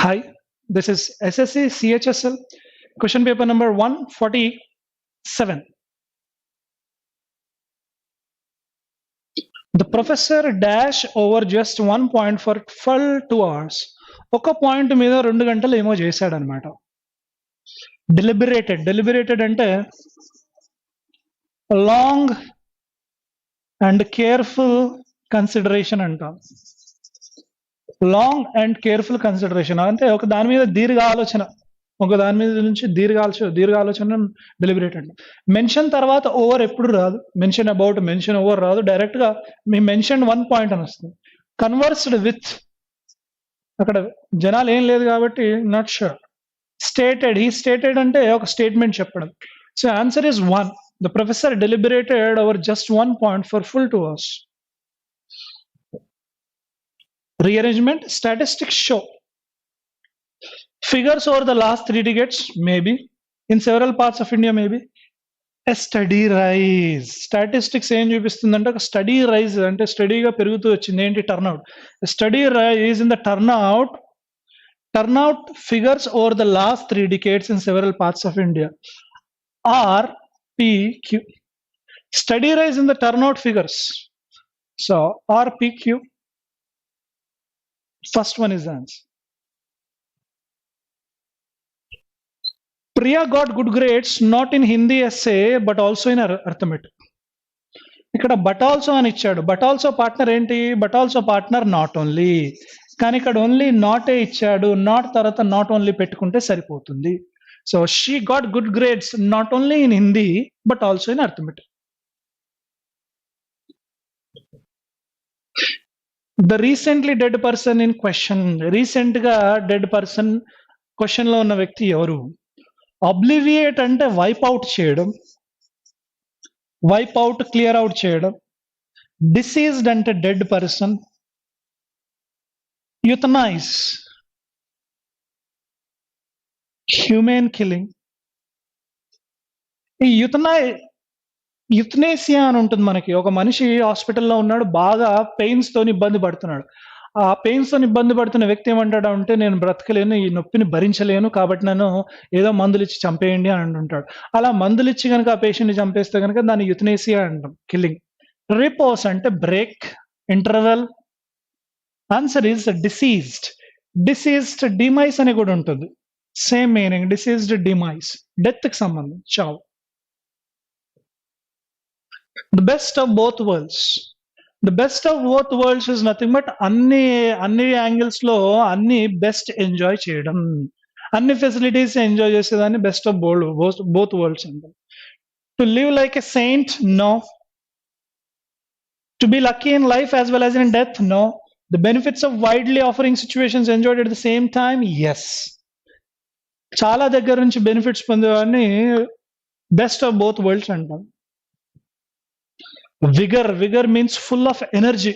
Hi, this is SSC CHSL question paper number 147. The professor dash over just 1 point for full 2 hours. ఒక point మీద 2 గంటలు ఏమో చేశాడనమాట. డెలిబరేటెడ్ అంటే లాంగ్ అండ్ కేర్ఫుల్ కన్సిడరేషన్ అంటాం. Long and careful consideration అంటే ఒక దాని మీద దీర్ఘ ఆలోచన, ఒక దాని మీద నుంచి దీర్ఘ ఆలోచన డెలిబరేటెడ్. మెన్షన్ తర్వాత ఓవర్ ఎప్పుడు రాదు, మెన్షన్ అబౌట్ మెన్షన్ ఓవర్ రాదు, డైరెక్ట్ గా మీ మెన్షన్ 1 పాయింట్ అని వస్తుంది. కన్వర్స్డ్ విత్, అక్కడ జనాలు ఏం లేదు కాబట్టి not sure. Stated, he stated అంటే ఒక స్టేట్మెంట్ చెప్పడం. So answer is 1. The professor deliberated over just 1 point for full 2 hours. Rearrangement, statistics show figures over the last 3 decades, maybe in several parts of India, maybe a steady rise. Statistics ఏం చూపిస్తుందంటే ఒక study rise అంటే స్టడీగా పెరుగుతూ వచ్చింది. ఏంటి? Turnout. Steady rise in the turnout figures over the last 3 decades in several parts of India. RPQ, steady rise in the turnout figures. So RPQ, first one is the answer. Priya got good grades not in Hindi essay but also in arithmetic. ఇక్కడ but also అని ఇచ్చాడు. But also partner ఏంటి? But also partner not only. కానీ ఇక్కడ only నాటే ఇచ్చాడు. Not తర్వాత not only పెట్టుకుంటే సరిపోతుంది. So she got good grades not only in Hindi but also in arithmetic. The recently dead person in question. Recent గా dead person question లో ఉన్న వ్యక్తి ఎవరు? అబ్లివియేట్ అంటే వైప్ అవుట్ చేయడం, వైప్ అవుట్ క్లియర్ అవుట్ చేయడం. డిసీజ్డ్ అంటే dead person. Euthanize, human killing. ఈ యుథనేసియా అని ఉంటుంది మనకి. ఒక మనిషి హాస్పిటల్లో ఉన్నాడు, బాగా పెయిన్స్ తోని ఇబ్బంది పడుతున్నాడు. ఆ పెయిన్స్ తోని ఇబ్బంది పడుతున్న వ్యక్తి ఏమంటాడు అంటే, నేను బ్రతకలేను, ఈ నొప్పిని భరించలేను, కాబట్టి నన్ను ఏదో మందులు ఇచ్చి చంపేయండి అని అంటుంటాడు. అలా మందులు ఇచ్చి కనుక ఆ పేషెంట్ని చంపేస్తే కనుక దాన్ని యుథనేసియా అంటాం, కిల్లింగ్. రిపోస్ అంటే break, interval. Answer is deceased. Deceased demise అని కూడా ఉంటుంది, same meaning. Deceased demise, death కి సంబంధం, చావు. The best of both worlds. The best of both worlds is nothing but అన్ని యాంగిల్స్ లో అన్ని బెస్ట్ ఎంజాయ్ చేయడం, అన్ని ఫెసిలిటీస్ ఎంజాయ్ చేసేదాన్ని బెస్ట్ ఆఫ్ బోత్ వరల్డ్స్ అంటారు. To live like a saint, no. To be lucky in life as well as in death, no. The benefits of widely offering situations enjoyed at the same time, yes. చాలా దగ్గర నుంచి benefits పొందేవాడిని best of both worlds అంటాం. Vigour means full of energy.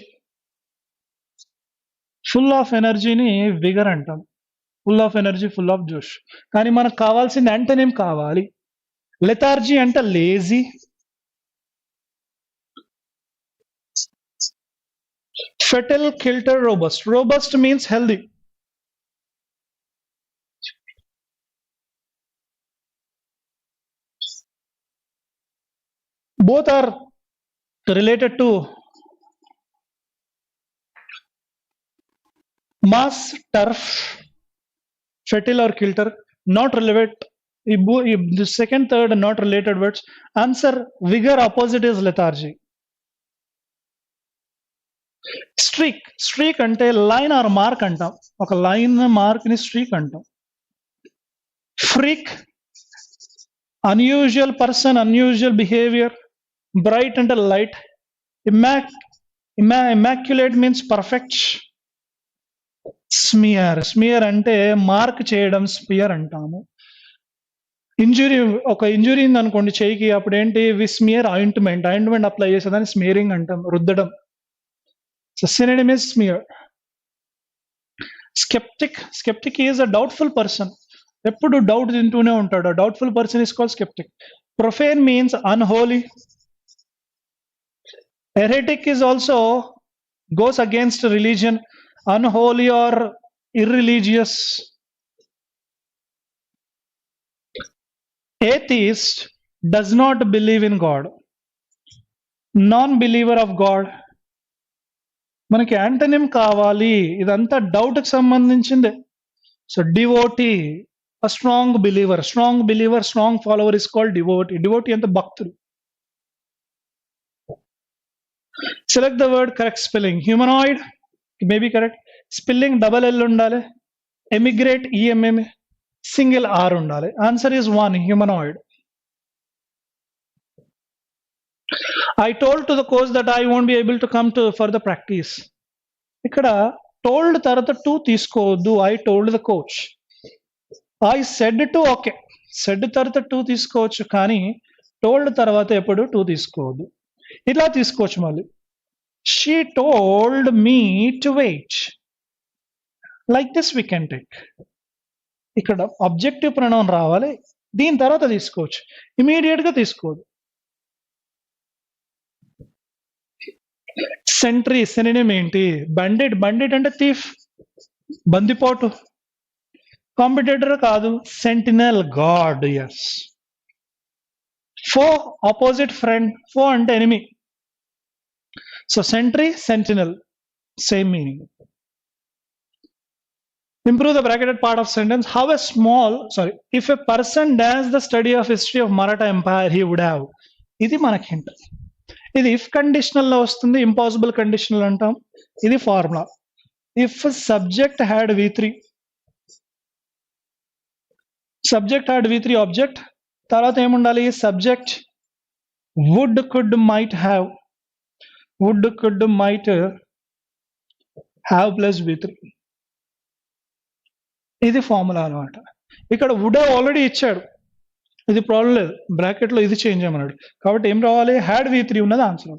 Full of ఎనర్జీని vigour అంటాం. Full of energy, full of జోష్. కానీ మనకు కావాల్సింది యాంటోనిమ్ కావాలి. లెథార్జీ అంటే lazy. Fatal, kilter, robust. Robust means healthy. both are related to mass, turf, fertile or kilter, not related. The second, third not related words. Answer vigor, opposite is lethargy. Streak ante line or mark antam. Oka line mark ni streak antam. Freak, unusual person, unusual behavior. Bright and light. Immaculate means perfect. Smear అంటే mark చేయడం, spear అంటాము. Injury, ఒక injury అనుకోండి చేయికి, అప్పుడు ఏంటి? వి smear ointment apply చేసేదాన్ని smearing అంటాం, రుద్దడం. So synonym is smear. Sceptic is a doubtful person. ఎప్పుడు డౌట్ తింటూనే ఉంటాడు. Doubtful person is called sceptic. Profane means unholy. Heretic is also goes against religion, unholy or irreligious. Atheist does not believe in God. Non-believer of God. మనకి antonym కావాలి, ఇదంతా doubt కి సంబంధించింది. So devotee, a strong believer, strong follower is called devotee. Devotee అంటే భక్తుడు. Select the word correct spelling. Humanoid may be correct. Spelling double L ఉండాలి. Emigrate EMM single R ఉండాలి. Answer is 1, humanoid. I told to the coach that I won't be able to come to for the practice. ఇక్కడ told తర్వాత to తీసుకోవద్దు. I told the coach. I said to, okay, said తర్వాత to తీసుకోవచ్చు, కానీ told తర్వాత ఎప్పుడు to తీసుకోవద్దు. ఇలా తీసుకోవచ్చు మళ్ళీ. She told me to wait. Like this we can take. ఇక్కడ అబ్జెక్టివ్ ప్రొనౌన్ రావాలి, దీని తర్వాత తీసుకోవచ్చు, ఇమీడియట్ గా తీసుకోవద్దు. సెంట్రీ సినోనిమ్ ఏంటి? బండిట్. బండిట్ అంటే థీఫ్, బందిపోటు. కాంపిటేటర్ కాదు, sentinel, guard. Yes. Foe opposite friend, foe అంటే enemy. So sentry, sentinel, same meaning. Improve the bracketed part of sentence. How a small, if a person does the study of history of Maratha Empire, he would have. ఇది మనకి hint. ఇది if conditional లో వస్తుంది, impossible conditional అంటాం. ఇది formula. If subject had V3, subject had V3 object, తర్వాత ఏముండాలి? Subject would, could, might have. Would, could, might have plus V3. ఇది ఫార్ములా అనమాట. ఇక్కడ వుడ్ ఆల్రెడీ ఇచ్చాడు, ఇది ప్రాబ్లం లేదు. బ్రాకెట్ లో ఇది చేంజ్ చేయమన్నాడు, కాబట్టి ఏం రావాలి? హ్యాడ్ V3 ఉన్నది answer.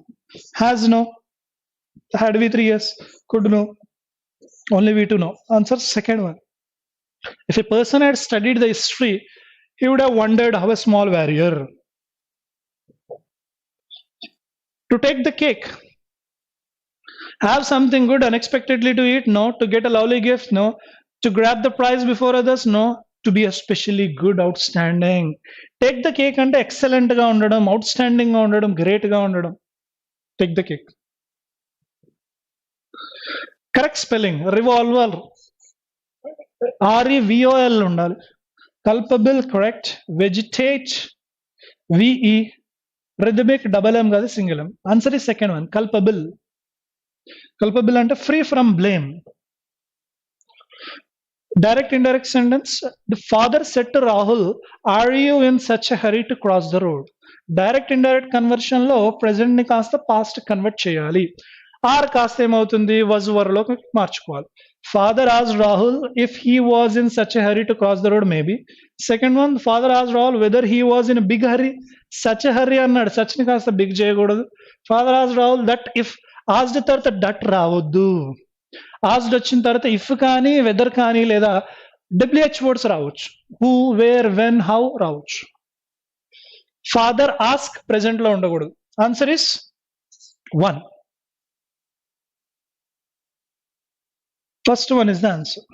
Has no, had V3 yes, could no, only V2 no. Answer second one. If a person had studied the history, he would have wondered how a small warrior. To take the cake. Have something good unexpectedly to eat? No. To get a lovely gift? No. To grab the prize before others? No. To be especially good, outstanding. Take the cake అంటే excellent గా ఉండడం, outstanding గా ఉండడం, great గా ఉండడం. Take the cake. Correct spelling. Revolver, REVOL ఉండాలి. Culpable correct. Vegetate, VE. Rhythmic double M కాదు, single M. Answer ఈ సెకండ్ వన్, కల్పబుల్. కల్పబుల్ అంటే free from blame. Direct indirect sentence. The father said to Rahul, are you in such a hurry to cross the road? Direct indirect conversion లో present ని కాస్త past convert చేయాలి. Are కాస్త ఏమవుతుంది? was were లోకి మార్చుకోవాలి. Father asked Rahul if he was in such a hurry to cross the road, maybe. Second one, father asked Rahul whether he was in a big hurry. Such a hurry అన్నాడు, such ని కాస్త big చేయకూడదు. Father asked Rahul that if. asked తర్వాత that రావద్దు. Asked వచ్చిన తర్వాత if కానీ, weather కానీ, లేదా WH వర్డ్స్ రావచ్చు. హూ, వేర్, వెన్, హౌ రావచ్చు. ఫాదర్ ఆస్క్ ప్రెసెంట్ లో ఉండకూడదు. Answer is 1. First one is the answer.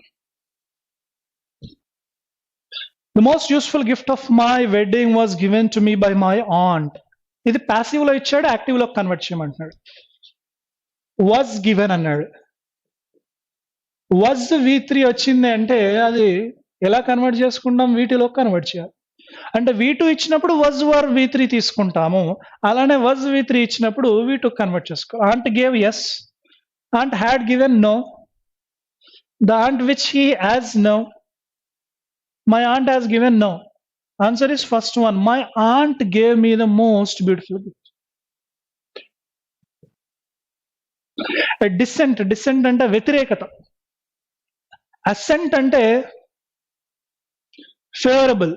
The most useful gift of my wedding was given to me by my aunt. ఇది passive లో ఇచ్చాడు, active లో convert చేయమంటున్నాడు. was given అన్నాడు. was V3 వచ్చింది అంటే అది ఎలా కన్వర్ట్ చేసుకుంటాం? వీటిలో కన్వర్ట్ చేయాలి. అంటే V2 ఇచ్చినప్పుడు was were V3 తీసుకుంటాము, అలానే was V3 ఇచ్చినప్పుడు V2 కన్వర్ట్ చేసుకోవాలి. aunt gave yes, aunt had given no, the aunt which he has no, my aunt has given no. Answer is first one, my aunt gave me the most beautiful gift. dissent. dissent అంటే వ్యతిరేకత. Assent అంటే favourable.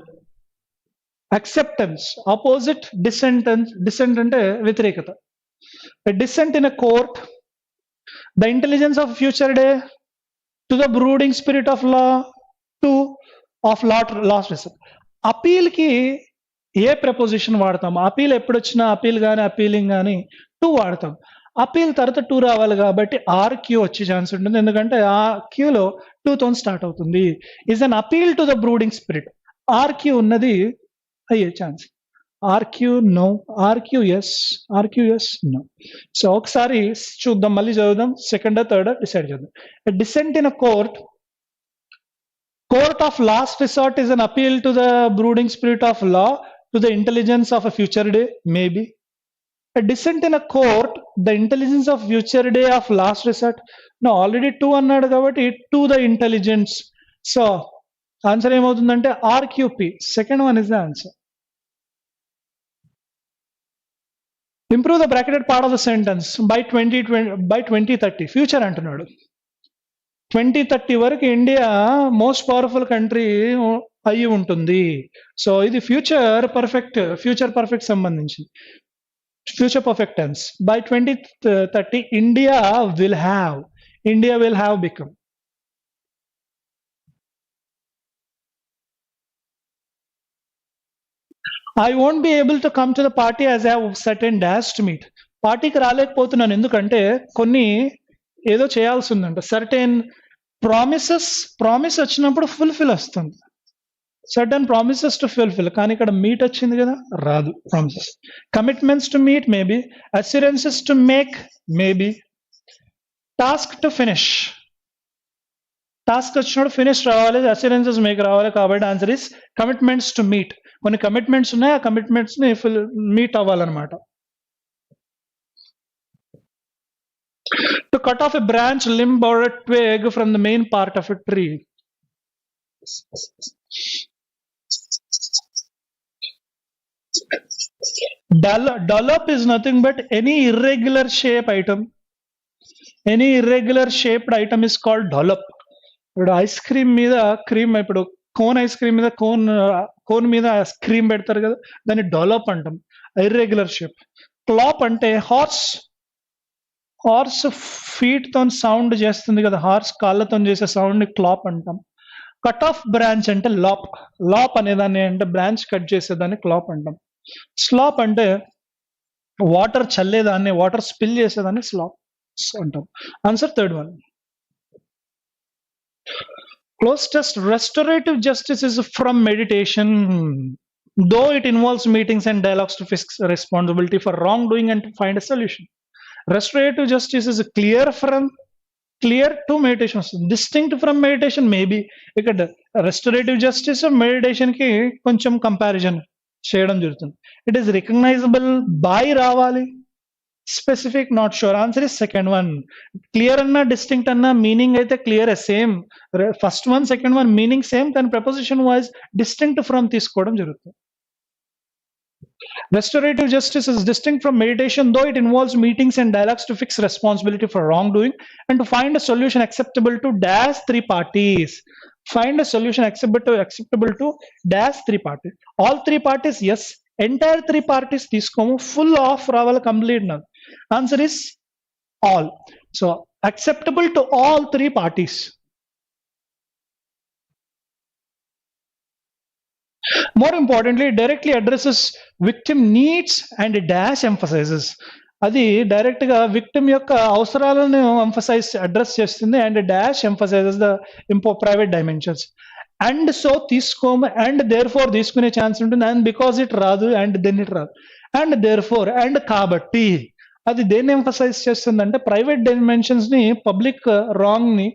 Acceptance opposite dissentience. Dissent అంటే వ్యతిరేకత. Dissent in a court. The intelligence of future day. To the brooding spirit of law. To of last result. Appeal కి ఏ preposition వాడతాం? Appeal ఎప్పుడు వచ్చినా అపీల్ కానీ అపీలింగ్ కానీ టు వాడతాం. అపీల్ తర్వాత 2 రావాలి కాబట్టి RQ వచ్చే ఛాన్స్ ఉంటుంది, ఎందుకంటే ఆ క్యూలో 2తో స్టార్ట్ అవుతుంది. Is an appeal to the brooding spirit. RQ ఉన్నది అయ్యే chance. RQ no. RQ yes. RQ yes. No. So ఒకసారి చూద్దాం. మళ్ళీ చదువుదాం. సెకండా, థర్డా డిసైడ్ చేద్దాం. A dissent in a court. Court of last resort is an appeal to the brooding spirit of law, to the intelligence of a future day, maybe. A dissent in a court, the intelligence of future day of last resort. No, already 2 అన్నాడు కాబట్టి to the intelligence. So, answer ఏమవుతుందంటే RQP. Second one is the answer. Improve the bracketed part of the sentence by 2030. Future అంటున్నాడు. 2030 వరకు India most powerful country అయ్యి ఉంటుంది. So ఇది future perfect సంబంధించింది. Future perfect tense. By 2030 India will have become. I won't be able to come to the party as I have certain dash to meet. పార్టీకి రాలేకపోతున్నాను ఎందుకంటే కొన్ని ఏదో చేయాల్సి ఉందంట. సర్టెన్ ప్రామిస్ వచ్చినప్పుడు ఫుల్ఫిల్ వస్తుంది. సర్టెన్ ప్రామిసెస్ టు ఫుల్ఫిల్, కానీ ఇక్కడ మీట్ వచ్చింది కదా, రాదు promises. Commitments to meet maybe, assurances to make maybe, task to finish. Task వచ్చినప్పుడు ఫినిష్ రావాలి, అస్యూరెన్సెస్ మేక్ రావాలి. కాబట్టి answer is commitments to meet. కొన్ని కమిట్మెంట్స్ ఉన్నాయి, ఆ కమిట్మెంట్స్ ని ఫుల్ మీట్ అవ్వాలన్నమాట. To cut off a branch, limb, or a twig from the main part of a tree. Dollop is nothing but any irregular shape item. Any irregular shaped item is called dollop. ఇప్పుడు ice cream మీద cream, ఇప్పుడు cone ice cream మీద cone మీద cream పెడతారు కదా, దాన్ని డొలప్ అంటాం. Irregular shape. Clap అంటే హార్స్ ఫీట్ తో సౌండ్ చేస్తుంది కదా, హార్స్ కాళ్ళతో చేసే సౌండ్ ని క్లాప్ అంటాం. కట్ ఆఫ్ బ్రాంచ్ అంటే లాప్ అనేదాన్ని, అంటే బ్రాంచ్ కట్ చేసేదాన్ని క్లాప్ అంటాం. స్లాప్ అంటే వాటర్ చల్లేదాన్ని, వాటర్ స్పిల్ చేసేదాన్ని స్లాప్ అంటాం. Answer third one. Close test. Restorative justice is from meditation, though it involves meetings and dialogues to fix responsibility for wrongdoing and to find a solution. Restorative justice is clear to meditation, distinct from meditation maybe. ఇక్కడ restorative justice meditation కి కొంచెం comparison చేయడం జరుగుతుంది. It is recognisable by రావాలి, specific not sure. Answer is second one. Clear అన్నా distinct అన్నా meaning అయితే clear same. First one second one meaning same, కానీ ప్రపోజిషన్ వైజ్ డిస్టింక్ట్ ఫ్రమ్ తీసుకోవడం జరుగుతుంది. Restorative justice is distinct from meditation, though it involves meetings and dialogues to fix responsibility for wrongdoing and to find a solution acceptable to dash three parties. Find a solution acceptable to dash three parties. All three parties, yes. Entire three parties తీసుకోము, full of రావాలి, complete నా. Answer is all. So acceptable to all three parties. More importantly, directly addresses victim needs and dash emphasizes. అది direct గా victim యొక్క అవసరాలను address చేస్తుంది, and dash emphasises the private dimensions. And so తీసుకోము, and there four తీసుకునే chance ఉంటుంది, and because it రాదు, and then it రాదు, అండ్ దేర్ ఫోర్, అండ్ కాబట్టి. అది దేన్ని ఎంఫసైజ్ చేస్తుంది అంటే ప్రైవేట్ డైమెన్షన్స్ ని, పబ్లిక్ రాంగ్ ని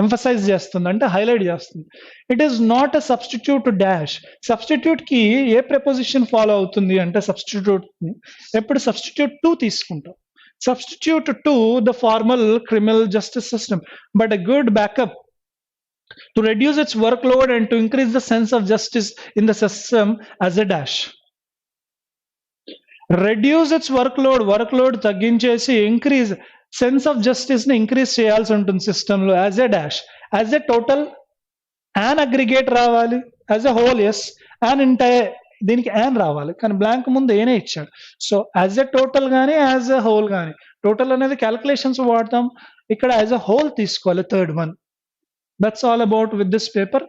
ఎంఫసైజ్ చేస్తుంది, అంటే హైలైట్ చేస్తుంది. It is not a substitute to dash. Substitute కి ఏ ప్రిపోజిషన్ ఫాలో అవుతుంది అంటే సబ్స్టిట్యూట్ ని ఎప్పుడు సబ్స్టిట్యూట్ టు తీసుకుంటాం. Substitute to the formal criminal justice system, but a good backup to reduce its workload and to increase the sense of justice in the system as a dash. Reduce its workload తగ్గించేసి increase sense of justice ని increase చేయాల్సి ఉంటుంది system లో, as a dash. As a total an aggregate రావాలి, as a whole yes, an entire దీనికి an రావాలి, కానీ blank ముందు ఏనే ఇచ్చాడు. సో యాజ్ ఎ టోటల్ కానీ యాజ్ ఎ హోల్ కానీ, టోటల్ అనేది క్యాలిక్యులేషన్స్ వాడతాం, ఇక్కడ యాజ్ ఎ హోల్ తీసుకోవాలి. Third one. That's all about with this paper.